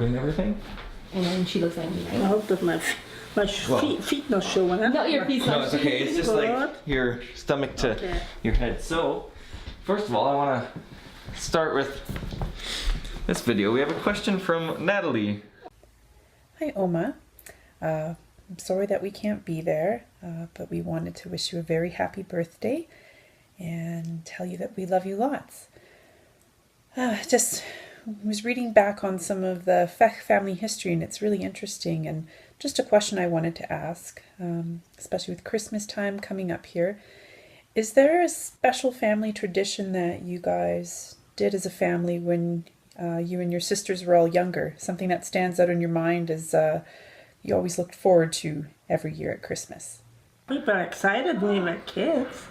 Doing everything? And then she looks at me I like, hope that my feet not showing. Huh? no, your feet's No, not it's okay. It's just like What? your stomach to Okay. your head. So, first of all, I want to start with this video. We have a question from Natalie. Hi, Oma. I'm sorry that we can't be there, but we wanted to wish you a very happy birthday and tell you that we love you lots. Just was reading back on some of the Fech family history, and it's really interesting, and just a question I wanted to ask, especially with Christmas time coming up here. Is there a special family tradition that you guys did as a family when you and your sisters were all younger? Something that stands out in your mind as you always looked forward to every year at Christmas? We were excited when we were kids.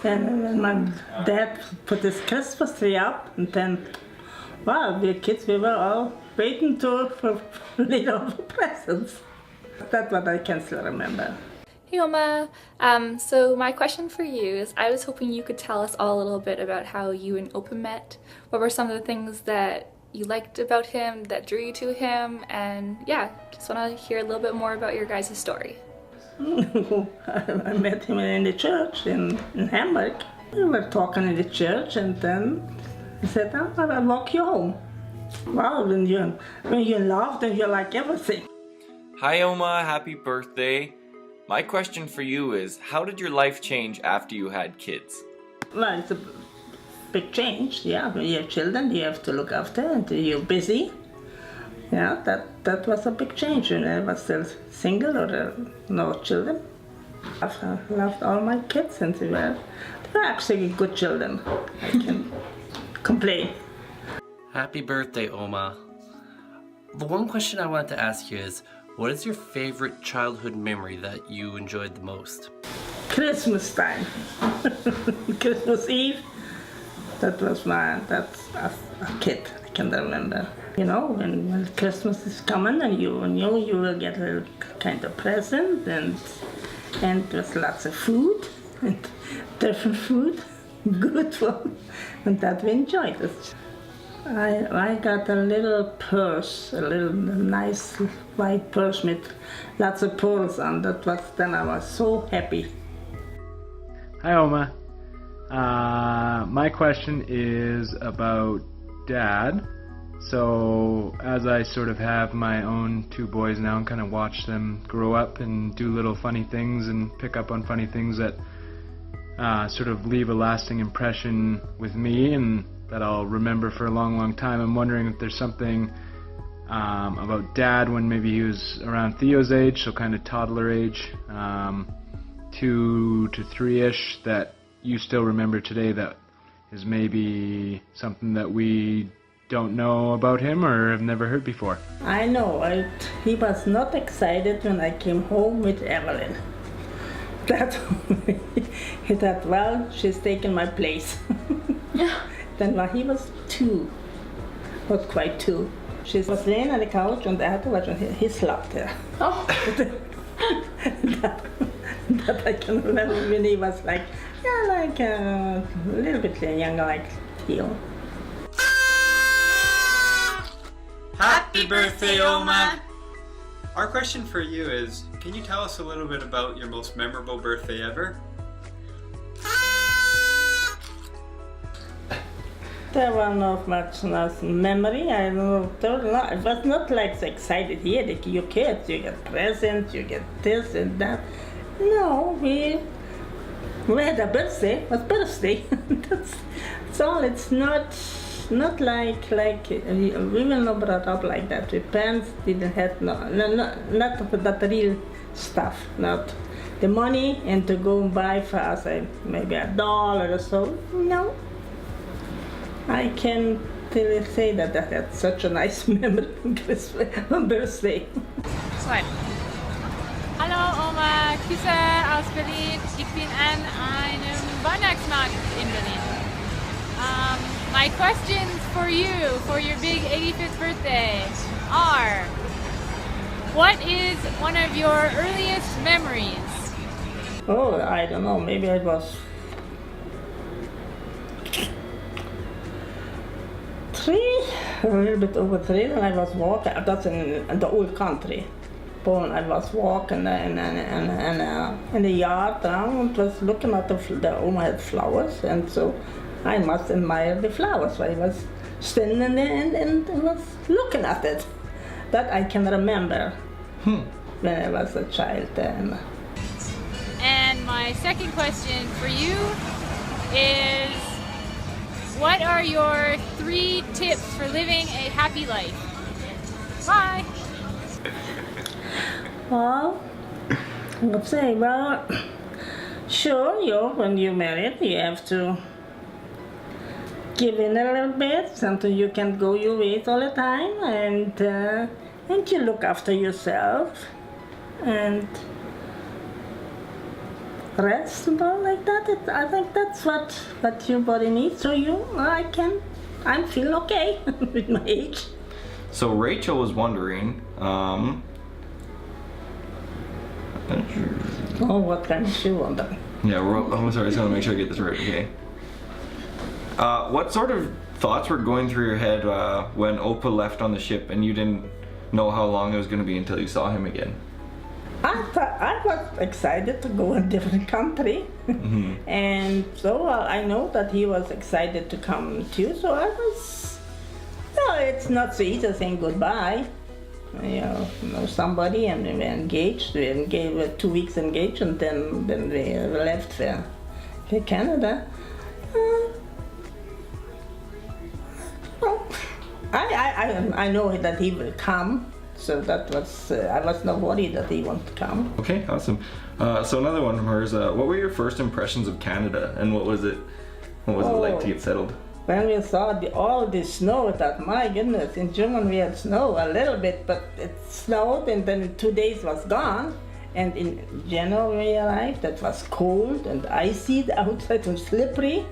And when my dad put his Christmas tree up, and then, wow, we kids, we were all waiting for little presents. That's what I can still remember. Hey Oma, so my question for you is I was hoping you could tell us all a little bit about how you and Opa met. What were some of the things that you liked about him, that drew you to him, and yeah, just want to hear a little bit more about your guys' story. I met him in the church in Hamburg. We were talking in the church, and then he said, oh, I'll walk you home. Wow, when you love, then you like everything. Hi, Oma. Happy birthday. My question for you is, how did your life change after you had kids? Well, it's a big change, yeah. When you have children, you have to look after, and you're busy. Yeah, that was a big change when I was still single or no children. I loved all my kids, and they were actually good children. I can complain. Happy birthday, Oma. The one question I wanted to ask you is, what is your favorite childhood memory that you enjoyed the most? Christmas time. Christmas Eve. That's a kid, I can remember. You know, when Christmas is coming and you know you will get a kind of present, and there's lots of food, and different food, good one, and that we enjoyed it. I got a little purse, a little nice white purse with lots of pearls on. Then I was so happy. Hi, Oma. My question is about Dad. So as I sort of have my own two boys now and kind of watch them grow up and do little funny things and pick up on funny things that sort of leave a lasting impression with me and that I'll remember for a long, long time, I'm wondering if there's something about Dad when maybe he was around Theo's age, so kind of toddler age, 2 to 3-ish, that you still remember today that is maybe something that we don't know about him or have never heard before. I know, he was not excited when I came home with Evelyn. He thought, well, she's taken my place. Then when he was 2, not quite 2, she was laying on the couch and I had to watch and he slept there. Oh. that I can remember when he was like, a little bit younger, like Theo. Happy birthday, Oma! Our question for you is, can you tell us a little bit about your most memorable birthday ever? There was not much memory. I don't know. It was not like so excited here. Like you kids, you get presents, you get this and that. No, we had a birthday. It was birthday. That's all. It's not like we were not brought up like that. We parents didn't have not that real stuff. Not the money and to go and buy for us maybe $1 or so. No. I can really say that I had such a nice memory on birthday. Hallo Oma, Grüße aus Berlin. Ich bin an einem Weihnachtsmarkt in Berlin. My questions for you for your big 85th birthday are, what is one of your earliest memories? Oh, I don't know, maybe it was 3 a little bit over 3, and I was walking. That's in the old country. Poland. I was walking in the yard around and was looking at the Oma had flowers, and so I must admire the flowers. I was standing there and was looking at it. That I can remember when I was a child. And my second question for you is, what are your 3 tips for living a happy life? Bye! Well, let's say, well, sure, when you're married, you have to give in a little bit. Sometimes you can't go your way all the time, and you look after yourself and rest and all like that. I think that's what your body needs. So I'm feeling okay with my age. So Rachel was wondering, Oh, what kind of shoe on that? yeah, I'm sorry, I just want to make sure I get this right, okay. What sort of thoughts were going through your head when Opa left on the ship and you didn't know how long it was going to be until you saw him again? I was excited to go in a different country, and so I know that he was excited to come too. So I was. No, it's not so easy saying goodbye. You know somebody, and we were engaged. We were 2 weeks engaged, and then we left for Canada. Well, I know that he will come. So that was, I was not worried that he won't come. Okay, awesome. So another one from her is, what were your first impressions of Canada, and what was it like to get settled? When we saw all the snow, that my goodness, in Germany we had snow a little bit, but it snowed and then in 2 days was gone. And in January we arrived, that was cold and icy, the outside was slippery.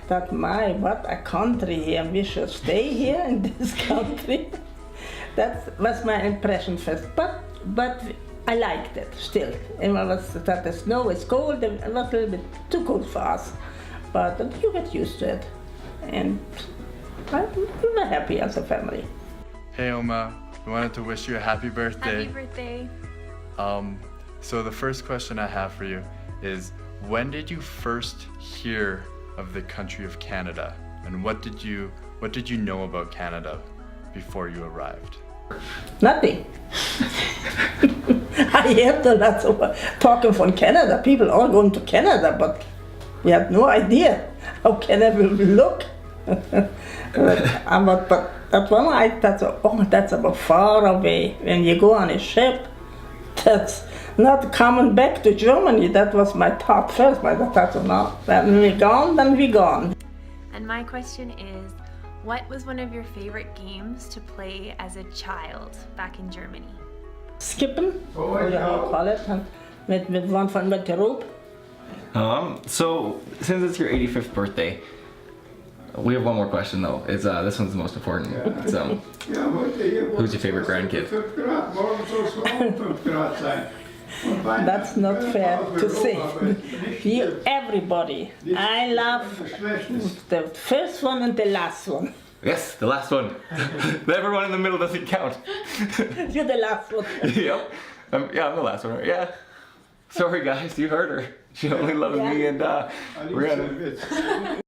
That what a country here, we should stay here in this country. That was my impression first, but I liked it still. And it was that the snow was cold, and it was a little bit too cold for us, but you get used to it, and we were happy as a family. Hey Oma, we wanted to wish you a happy birthday. Happy birthday. So the first question I have for you is, when did you first hear of the country of Canada, and what did you know about Canada before you arrived? Nothing. I heard a lot of talking from Canada. People all going to Canada, but we had no idea how Canada will look. but that one I thought, that's about far away. When you go on a ship, that's not coming back to Germany. That was my thought first. But I thought, no, when we're gone, then we're gone. And my question is, what was one of your favorite games to play as a child back in Germany? Skipping, or you call it, with one from the rope. So since it's your 85th birthday, we have one more question though. It's this one's the most important. It's, who's your favorite grandkid? That's not fair to say. Everybody. I love the first one and the last one. Yes, the last one. Everyone in the middle doesn't count. You're the last one. Yep. Yeah, I'm the last one. Yeah. Sorry guys, you heard her. She only loves me and Rihanna.